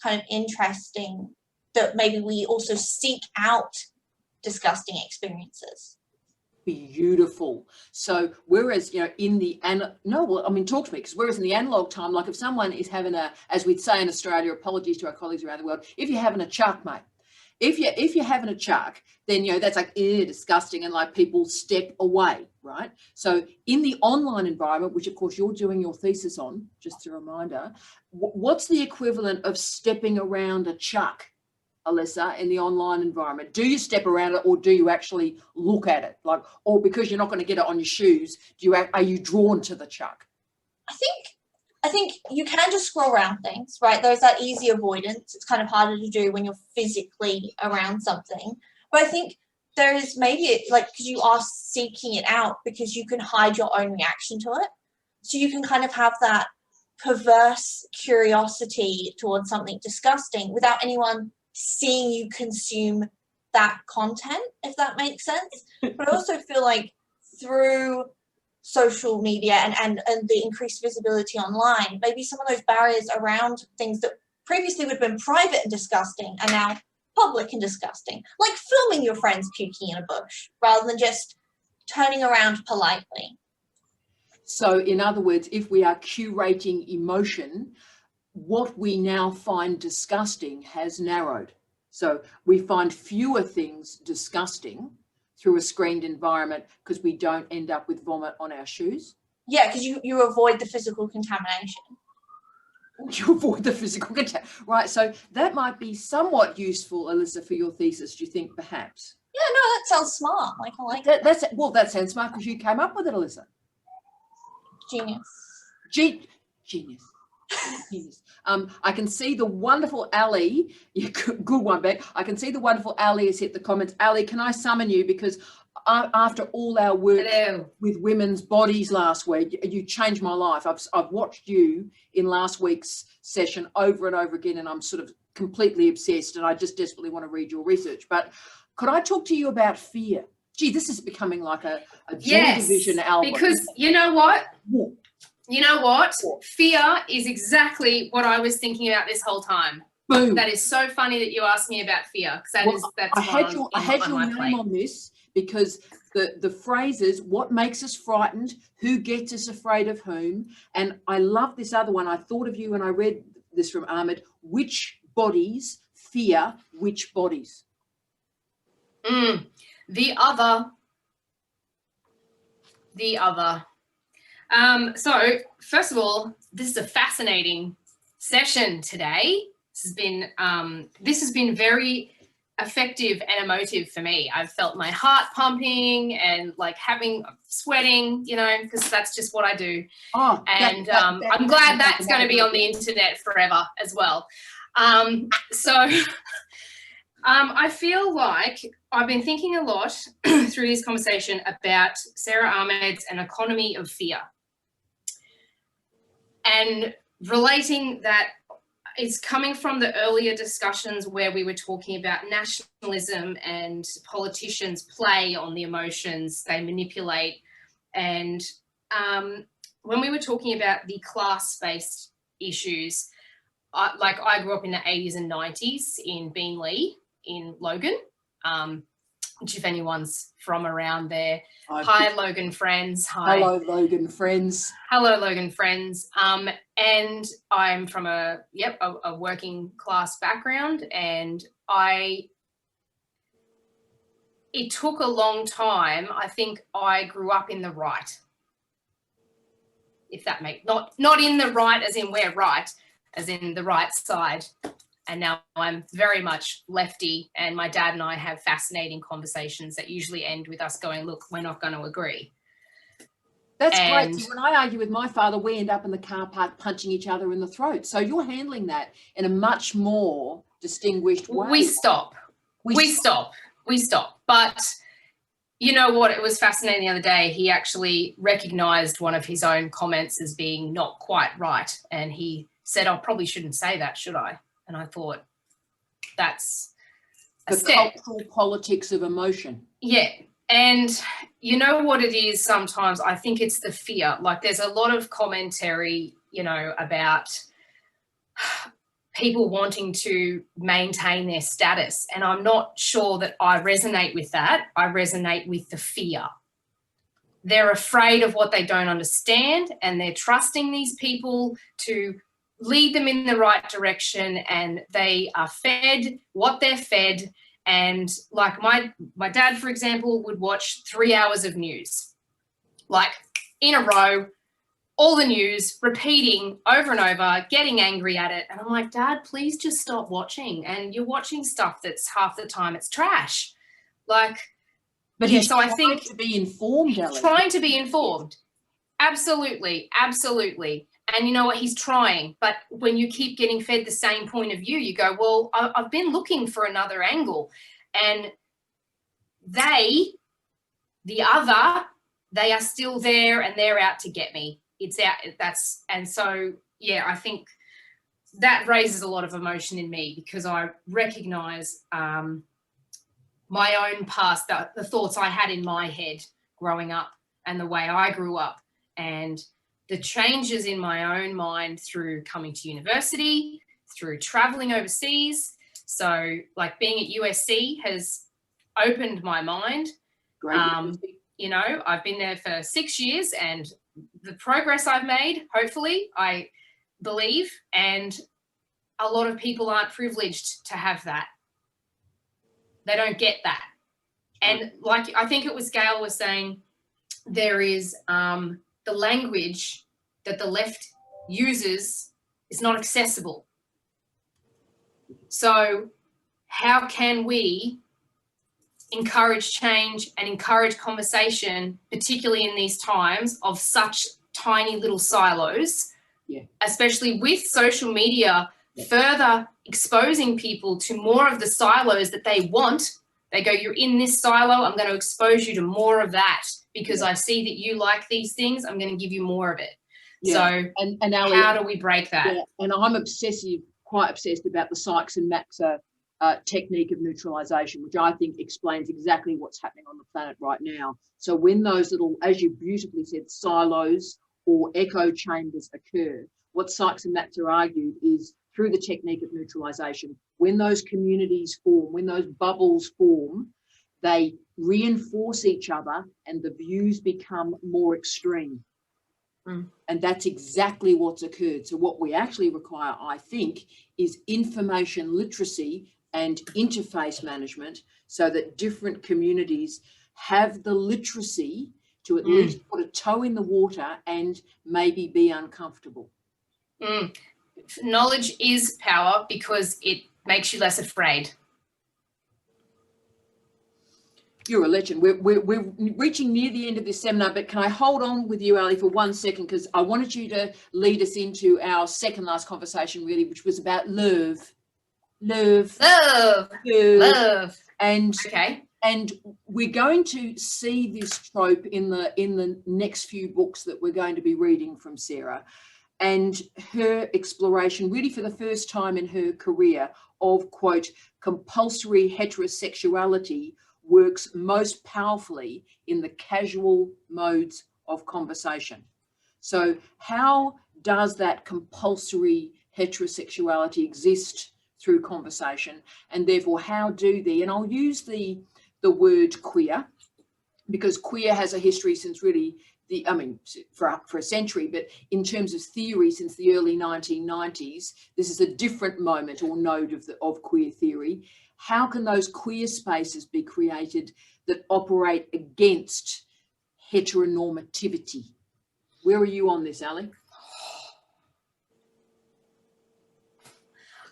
kind of interesting that maybe we also seek out disgusting experiences. Beautiful. So whereas, talk to me, because whereas in the analog time, like if someone is having as we'd say in Australia, apologies to our colleagues around the world, if you're having a chuck, mate, if you're having a chuck, then, that's like, disgusting, and like people step away, right? So in the online environment, which of course you're doing your thesis on, just a reminder, what's the equivalent of stepping around a chuck, Alyssa, in the online environment? Do you step around it or do you actually look at it? Or because you're not going to get it on your shoes, are you drawn to the chuck? I think you can just scroll around things, right? There's that easy avoidance. It's kind of harder to do when you're physically around something. But I think there is maybe because you are seeking it out because you can hide your own reaction to it. So you can kind of have that perverse curiosity towards something disgusting without anyone seeing you consume that content, if that makes sense. But I also feel like through social media and the increased visibility online, maybe some of those barriers around things that previously would have been private and disgusting are now public and disgusting. Like filming your friends puking in a bush rather than just turning around politely. So in other words, if we are curating emotion, what we now find disgusting has narrowed. So we find fewer things disgusting through a screened environment because we don't end up with vomit on our shoes. Yeah, because you avoid the physical contamination. You avoid the physical contact, right? So that might be somewhat useful, Alyssa, for your thesis. Do you think, perhaps? Yeah, no, that sounds smart. Like, I like that. That sounds smart because you came up with it, Alyssa. Genius. Genius. Genius. I can see the wonderful Ali. Good one, Beck. I can see the wonderful Ali has hit the comments. Ali, can I summon you? Because after all our work with women's bodies last week, you changed my life. I've watched you in last week's session over and over again, and I'm sort of completely obsessed, and I just desperately want to read your research. But could I talk to you about fear? Gee, this is becoming like a gender division album. Because you know what? You know what? Fear is exactly what I was thinking about this whole time. Boom. That is so funny that you asked me about fear, because that's I had your name on this because the phrases, what makes us frightened, who gets us afraid of whom, and I love this other one. I thought of you when I read this from Ahmed. Which bodies fear which bodies? The other. So first of all, this is a fascinating session today. This has been very effective and emotive for me. I've felt my heart pumping and like sweating, because that's just what I do. I'm glad that's going to be on the internet forever as well. I feel like I've been thinking a lot through this conversation about Sara Ahmed's An Economy of Fear, and relating that it's coming from the earlier discussions where we were talking about nationalism and politicians play on the emotions, they manipulate. And when we were talking about the class-based issues, I grew up in the 80s and 90s in Beenleigh in Logan, which if anyone's from around there, hi Logan friends. Hi. Hello Logan friends. Hello Logan friends. And I'm from a working class background, and it took a long time. I think I grew up in the right, if that makes, not in the right as in we're right, as in the right side. And now I'm very much lefty, and my dad and I have fascinating conversations that usually end with us going, look, we're not going to agree. That's great. See, when I argue with my father, we end up in the car park punching each other in the throat. So you're handling that in a much more distinguished way. We stop. But you know what? It was fascinating the other day. He actually recognized one of his own comments as being not quite right. And he said, I probably shouldn't say that, should I? And I thought, that's a step. Cultural politics of emotion. Yeah. And you know what it is sometimes? I think it's the fear. Like there's a lot of commentary, about people wanting to maintain their status. And I'm not sure that I resonate with that. I resonate with the fear. They're afraid of what they don't understand, and they're trusting these people to lead them in the right direction, and they are fed what they're fed. And like my dad, for example, would watch 3 hours of news, like in a row, all the news, repeating over and over, getting angry at it. And I'm like, Dad, please just stop watching. And you're watching stuff that's half the time it's trash. Like, but yeah, he's so I think to be informed, Ellie. Trying to be informed. Absolutely. Absolutely. And you know what? He's trying. But when you keep getting fed the same point of view, you go, well, I've been looking for another angle. And they are still there, and they're out to get me. And so, yeah, I think that raises a lot of emotion in me, because I recognize my own past, the thoughts I had in my head growing up and the way I grew up, and the changes in my own mind through coming to university, through traveling overseas. So like being at USC has opened my mind. Great. I've been there for 6 years, and the progress I've made, hopefully, believe, and a lot of people aren't privileged to have that. They don't get that. And like, I think it was Gail was saying, there is the language that the left uses is not accessible. So how can we encourage change and encourage conversation, particularly in these times of such tiny little silos, especially with social media further exposing people to more of the silos that they want. They go, you're in this silo, I'm going to expose you to more of that because I see that you like these things, I'm going to give you more of it. So and Ali, how do we break that? And I'm quite obsessed about the Sykes and Maxa technique of neutralization, which I think explains exactly what's happening on the planet right now. So when those little, as you beautifully said, silos or echo chambers occur, what Sykes and Maxa argued is through the technique of neutralization, when those communities form, when those bubbles form, they reinforce each other and the views become more extreme. And that's exactly what's occurred. So what we actually require, I think, is information literacy and interface management so that different communities have the literacy to at least put a toe in the water and maybe be uncomfortable. Knowledge is power because it makes you less afraid. You're a legend. We're reaching near the end of this seminar, but can I hold on with you, Ali, for 1 second? Because I wanted you to lead us into our second last conversation, really, which was about love. And we're going to see this trope in the next few books that we're going to be reading from Sara, and her exploration, really for the first time in her career, of, quote, compulsory heterosexuality works most powerfully in the casual modes of conversation. So how does that compulsory heterosexuality exist through conversation? And therefore, how do they, and I'll use the word queer, because queer has a history since really for a century, but in terms of theory, since the early 1990s, this is a different moment or node of queer theory. How can those queer spaces be created that operate against heteronormativity? Where are you on this, Ali?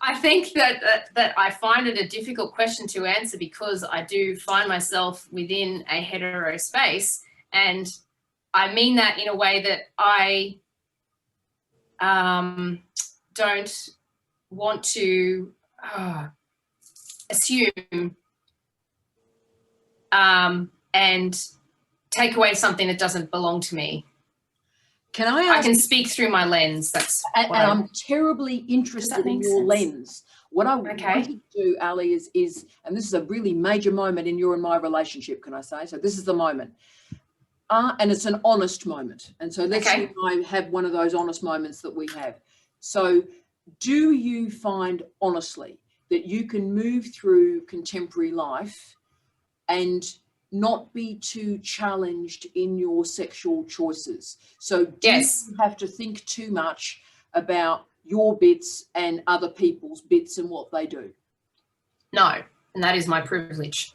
I think that I find it a difficult question to answer because I do find myself within a hetero space, and I mean that in a way that I don't want to assume and take away something that doesn't belong to me. Can I ask? I can speak through my lens. I'm terribly interested in your lens. What I want to do, Ali, is, and this is a really major moment in your and my relationship, can I say? So this is the moment. And it's an honest moment. And so let's see if I have one of those honest moments that we have. So do you find, honestly, that you can move through contemporary life and not be too challenged in your sexual choices? So do you have to think too much about your bits and other people's bits and what they do? No, and that is my privilege.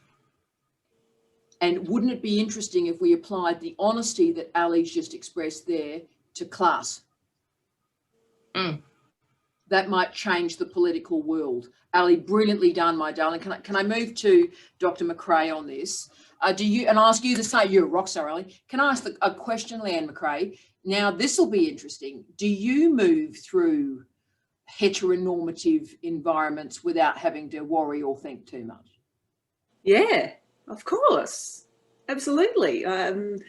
And wouldn't it be interesting if we applied the honesty that Ali's just expressed there to class? That might change the political world. Ali, brilliantly done, my darling. Can I move to Dr. McRae on this? Do you, and I'll ask you to say, you're a rock star, Ali. Can I ask a question, Leanne McRae? Now, this will be interesting. Do you move through heteronormative environments without having to worry or think too much? Yeah, of course. Absolutely. Ali's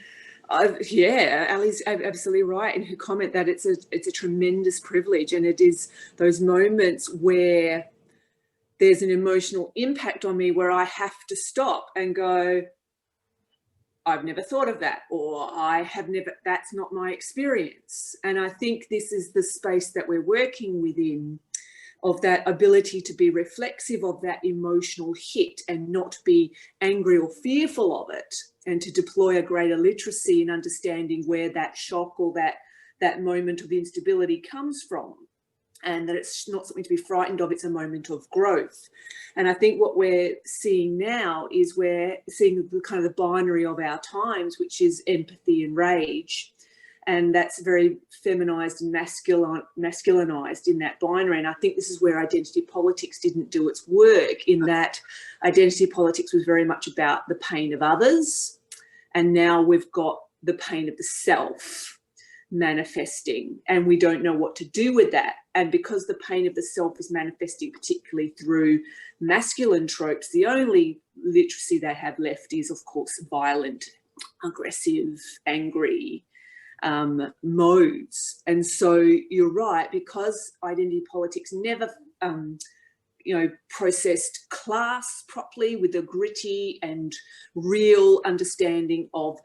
absolutely right in her comment that it's a tremendous privilege, and it is those moments where there's an emotional impact on me where I have to stop and go, I've never thought of that, or that's not my experience. And I think this is the space that we're working within, of that ability to be reflexive of that emotional hit and not be angry or fearful of it, and to deploy a greater literacy in understanding where that shock or that moment of instability comes from. and that it's not something to be frightened of, it's a moment of growth. And I think what we're seeing now is we're seeing the kind of the binary of our times, which is empathy and rage. And that's very feminized and masculinized in that binary. And I think this is where identity politics didn't do its work, in that identity politics was very much about the pain of others. And now we've got the pain of the self manifesting, and we don't know what to do with that. And because the pain of the self is manifesting particularly through masculine tropes, the only literacy they have left is, of course, violent, aggressive, angry modes. And so you're right, because identity politics never processed class properly with a gritty and real understanding of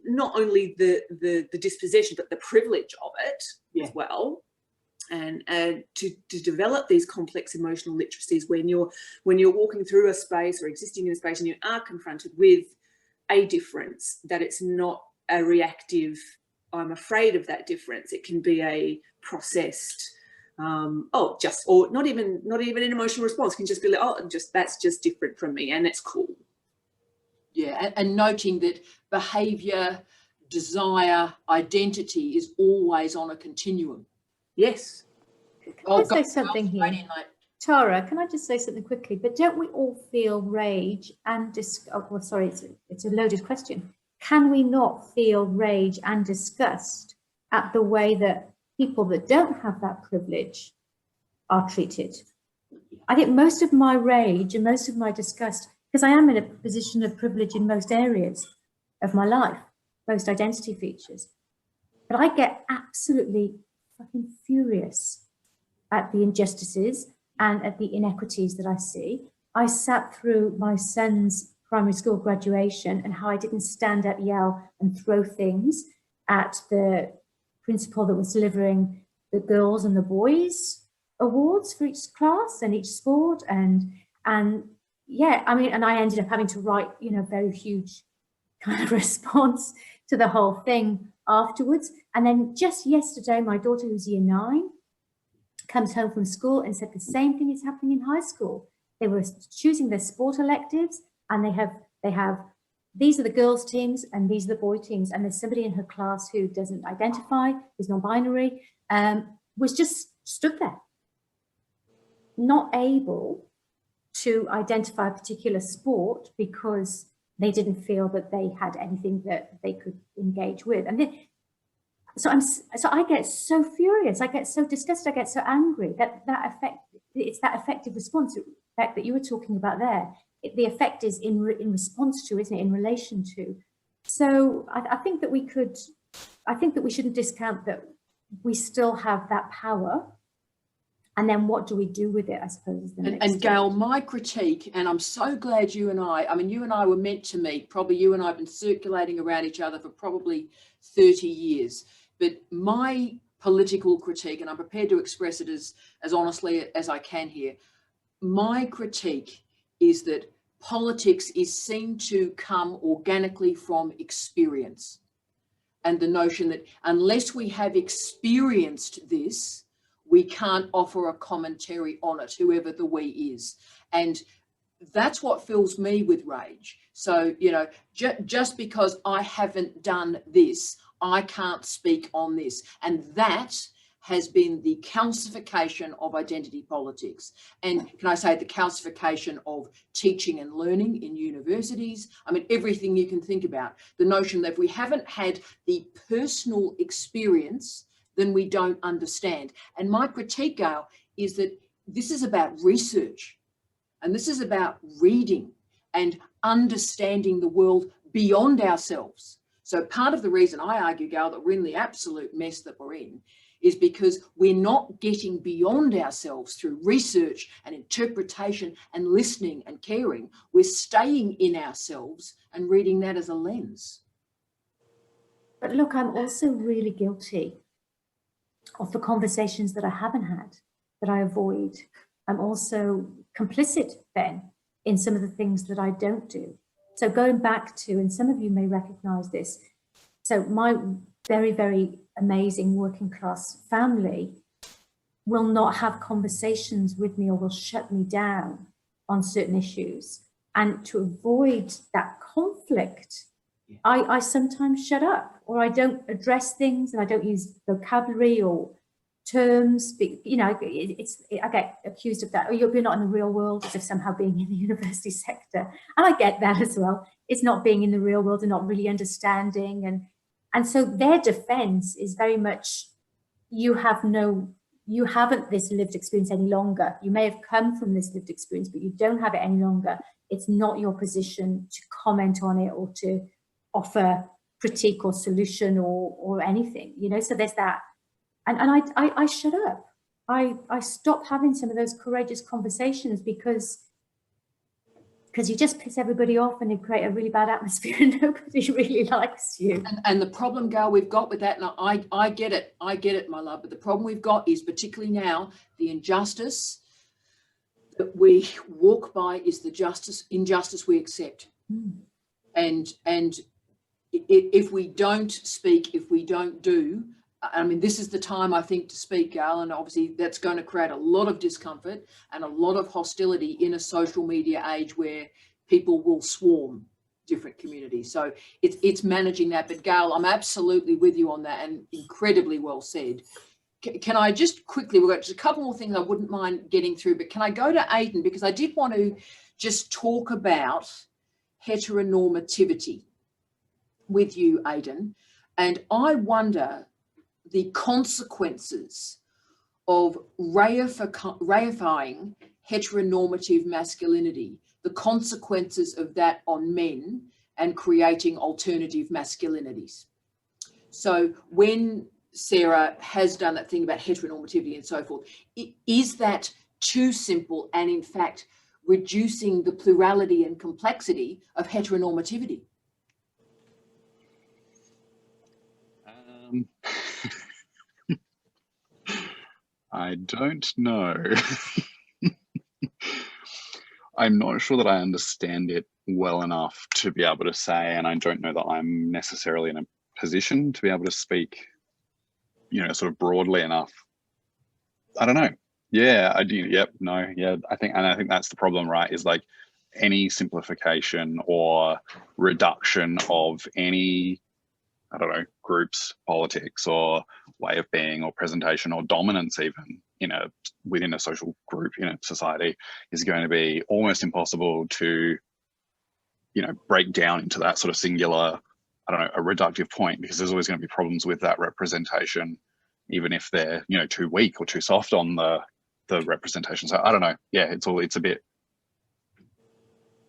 not only the dispossession, but the privilege of it as well. And to develop these complex emotional literacies when you're walking through a space or existing in a space and you are confronted with a difference, that it's not a reactive, I'm afraid of that difference. It can be a processed, or not even an emotional response. It can just be like, that's just different from me, and it's cool. Yeah, and noting that behaviour, desire, identity is always on a continuum. Yes. Can I say something here? Tara, can I just say something quickly? But don't we all feel rage and it's a loaded question. Can we not feel rage and disgust at the way that people that don't have that privilege are treated? I think most of my rage and most of my disgust, because I am in a position of privilege in most areas of my life, most identity features, but I get absolutely fucking furious at the injustices and at the inequities that I see. I sat through my son's primary school graduation and how I didn't stand up, yell and throw things at the principal that was delivering the girls and the boys awards for each class and each sport. And yeah, I mean, and I ended up having to write, very huge kind of response to the whole thing afterwards. And then just yesterday, my daughter, who's year 9, comes home from school and said the same thing is happening in high school. They were choosing their sport electives, and they have these are the girls' teams and these are the boy teams. And there's somebody in her class who doesn't identify, is non-binary, was just stood there, not able to identify a particular sport because they didn't feel that they had anything that they could engage with. And then, so I get so furious, I get so disgusted, I get so angry it's that effective response effect that you were talking about there. The effect is in response to, isn't it? In relation to. So I think that we shouldn't discount that we still have that power. And then what do we do with it, I suppose, is the next And Gail, my critique, and I'm so glad you and I were meant to meet. Probably you and I have been circulating around each other for probably 30 years. But my political critique, and I'm prepared to express it as honestly as I can here, my critique is that politics is seen to come organically from experience. And the notion that unless we have experienced this, we can't offer a commentary on it, whoever the we is. And that's what fills me with rage. So, just because I haven't done this, I can't speak on this. And that has been the calcification of identity politics. And can I say the calcification of teaching and learning in universities? I mean, everything you can think about. The notion that if we haven't had the personal experience, then we don't understand. And my critique, Gail, is that this is about research, and this is about reading and understanding the world beyond ourselves. So part of the reason I argue, Gail, that we're in the absolute mess that we're in is because we're not getting beyond ourselves through research and interpretation and listening and caring. We're staying in ourselves and reading that as a lens. But look, I'm also really guilty of the conversations that I haven't had, that I avoid. I'm also complicit then in some of the things that I don't do. So going back to, and some of you may recognize this, so my very, very amazing working class family will not have conversations with me or will shut me down on certain issues. And to avoid that conflict, I sometimes shut up, or I don't address things, and I don't use vocabulary or terms. You know, I get accused of that. Oh, you're not in the real world, as if somehow being in the university sector. And I get that as well. It's not being in the real world and not really understanding. And so their defense is very much, you haven't this lived experience any longer. You may have come from this lived experience, but you don't have it any longer. It's not your position to comment on it or to offer critique or solution or anything, you know. So there's that. And I shut up. I stopped having some of those courageous conversations because you just piss everybody off and you create a really bad atmosphere and nobody really likes you. And the problem, Gail, we've got with that, and I get it, my love, but the problem we've got is, particularly now, the injustice that we walk by is the injustice we accept. And if we don't speak, if we don't do, I mean, this is the time, I think, to speak, Gail, and obviously that's going to create a lot of discomfort and a lot of hostility in a social media age where people will swarm different communities. So it's managing that. But Gail, I'm absolutely with you on that, and incredibly well said. Can I just quickly, we've got just a couple more things I wouldn't mind getting through, but can I go to Aidan, because I did want to just talk about heteronormativity with you, Aidan, and I wonder the consequences of reifying heteronormative masculinity, the consequences of that on men and creating alternative masculinities. So when Sarah has done that thing about heteronormativity and so forth, is that too simple and in fact reducing the plurality and complexity of heteronormativity? I don't know. I'm not sure that I understand it well enough to be able to say, and I don't know that I'm necessarily in a position to be able to speak, you know, sort of broadly enough. I don't know. Yeah, I do. Yep. No. Yeah. I think that's the problem, right? Is like any simplification or reduction of any, I don't know, groups, politics, or way of being, or presentation, or dominance, even within a social group in a society, is going to be almost impossible to, you know, break down into that sort of singular, I don't know, a reductive point, because there's always going to be problems with that representation, even if they're, you know, too weak or too soft on the representation. So I don't know. Yeah, it's a bit.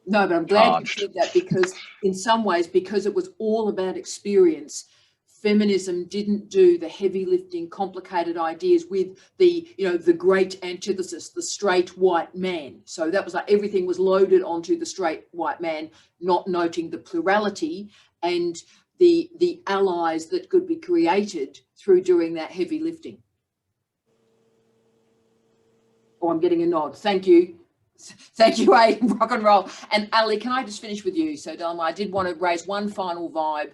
No, but I'm glad you said that, because in some ways, because it was all about experience, feminism didn't do the heavy lifting, complicated ideas with the, you know, the great antithesis, the straight white man. So that was like everything was loaded onto the straight white man, not noting the plurality and the allies that could be created through doing that heavy lifting. Oh, I'm getting a nod. Thank you. Thank you, Aidan. Rock and roll. And Ali, can I just finish with you? So, Delma, I did want to raise one final vibe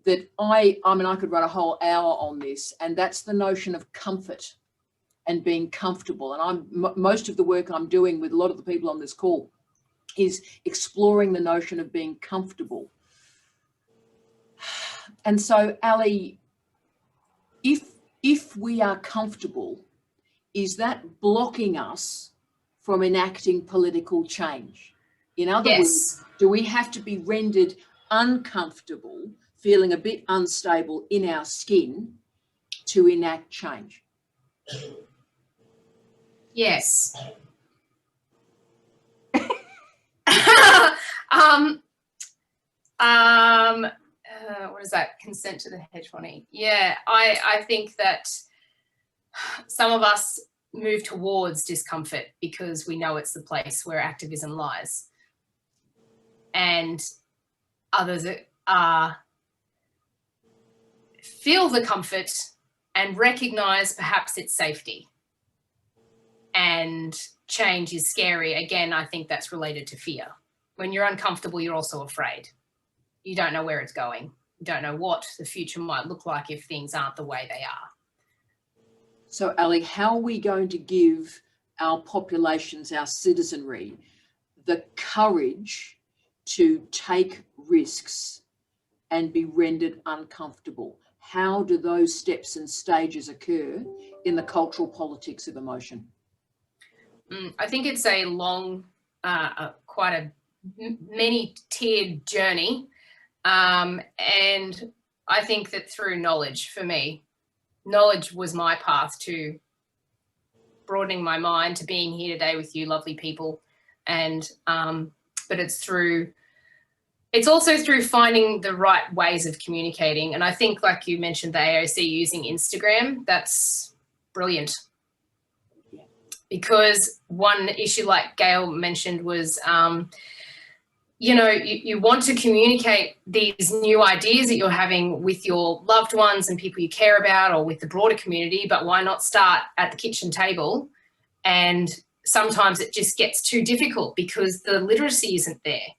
that I mean, I could run a whole hour on this, and that's the notion of comfort and being comfortable. And most of the work I'm doing with a lot of the people on this call is exploring the notion of being comfortable. And so, Ali, if we are comfortable, is that blocking us from enacting political change? In other words, do we have to be rendered uncomfortable, feeling a bit unstable in our skin to enact change? Yes. What is that? Consent to the hegemony. Yeah, I think that some of us move towards discomfort because we know it's the place where activism lies, and others feel the comfort and recognize perhaps its safety, and change is scary. Again, I think that's related to fear. When you're uncomfortable, you're also afraid. You don't know where it's going. You don't know what the future might look like if things aren't the way they are. So Ali, how are we going to give our populations, our citizenry, the courage to take risks and be rendered uncomfortable? How do those steps and stages occur in the cultural politics of emotion? I think it's a long, quite a many-tiered journey. And I think that through knowledge, for me, knowledge was my path to broadening my mind, to being here today with you lovely people. And but it's also through finding the right ways of communicating. And I think, like you mentioned, the AOC using Instagram, that's brilliant. Because one issue, like Gail mentioned, was, you know, you want to communicate these new ideas that you're having with your loved ones and people you care about, or with the broader community, but why not start at the kitchen table? And sometimes it just gets too difficult because the literacy isn't there.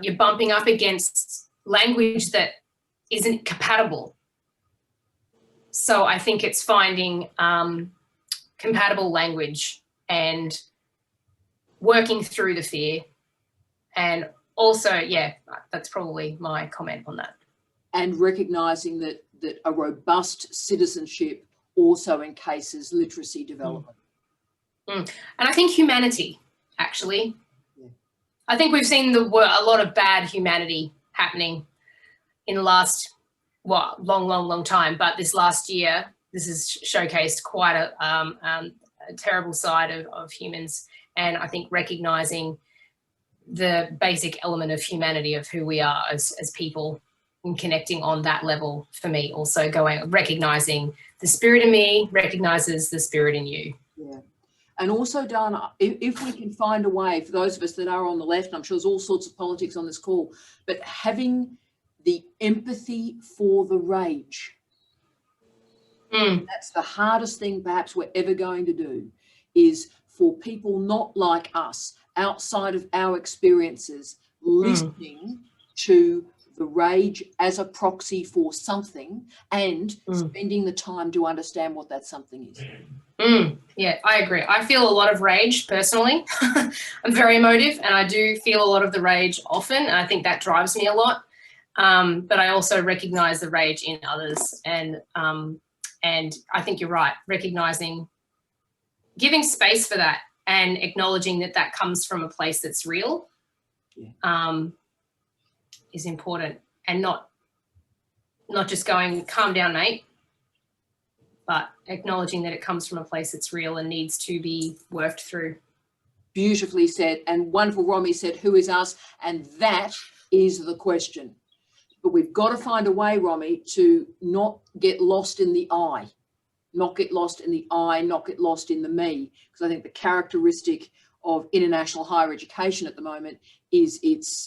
You're bumping up against language that isn't compatible. So I think it's finding compatible language and working through the fear. And also, yeah, that's probably my comment on that. And recognising that a robust citizenship also encases literacy development. And I think humanity, actually. Yeah. I think we've seen a lot of bad humanity happening in the last, long time. But this last year, this has showcased quite a terrible side of humans. And I think recognising the basic element of humanity, of who we are as people, and connecting on that level, for me, also recognising the spirit in me recognises the spirit in you. Yeah. And also, Dana, if we can find a way, for those of us that are on the left, and I'm sure there's all sorts of politics on this call, but having the empathy for the rage, that's the hardest thing perhaps we're ever going to do, is for people not like us, outside of our experiences, listening to the rage as a proxy for something, and spending the time to understand what that something is. Yeah, I agree. I feel a lot of rage personally. I'm very emotive, and I do feel a lot of the rage often, and I think that drives me a lot. But I also recognise the rage in others, and I think you're right, recognising, giving space for that, and acknowledging that comes from a place that's real, is important, and not just going, calm down, mate, but acknowledging that it comes from a place that's real and needs to be worked through. Beautifully said. And wonderful Romy said, who is us? And that is the question. But we've got to find a way, Romy, to not get lost in the I, not get lost in the I, not get lost in the me. Because I think the characteristic of international higher education at the moment is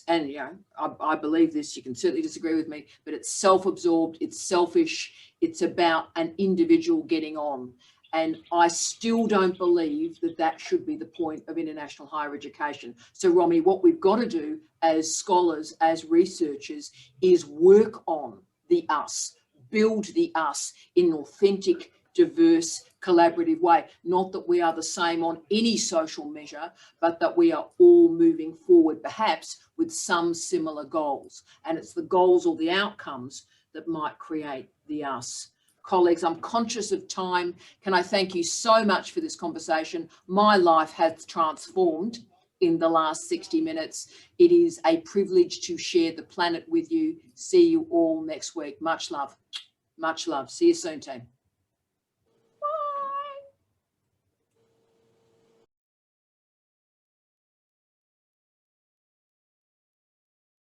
and you know, I believe this, you can certainly disagree with me, but it's self-absorbed, it's selfish, it's about an individual getting on. And I still don't believe that should be the point of international higher education. So Romy, what we've got to do as scholars, as researchers, is work on the us, build the us in an authentic, diverse, collaborative way. Not that we are the same on any social measure, but that we are all moving forward, perhaps with some similar goals. And it's the goals or the outcomes that might create the us. Colleagues, I'm conscious of time. Can I thank you so much for this conversation? My life has transformed in the last 60 minutes. It is a privilege to share the planet with you. See you all next week. Much love. Much love. See you soon, team.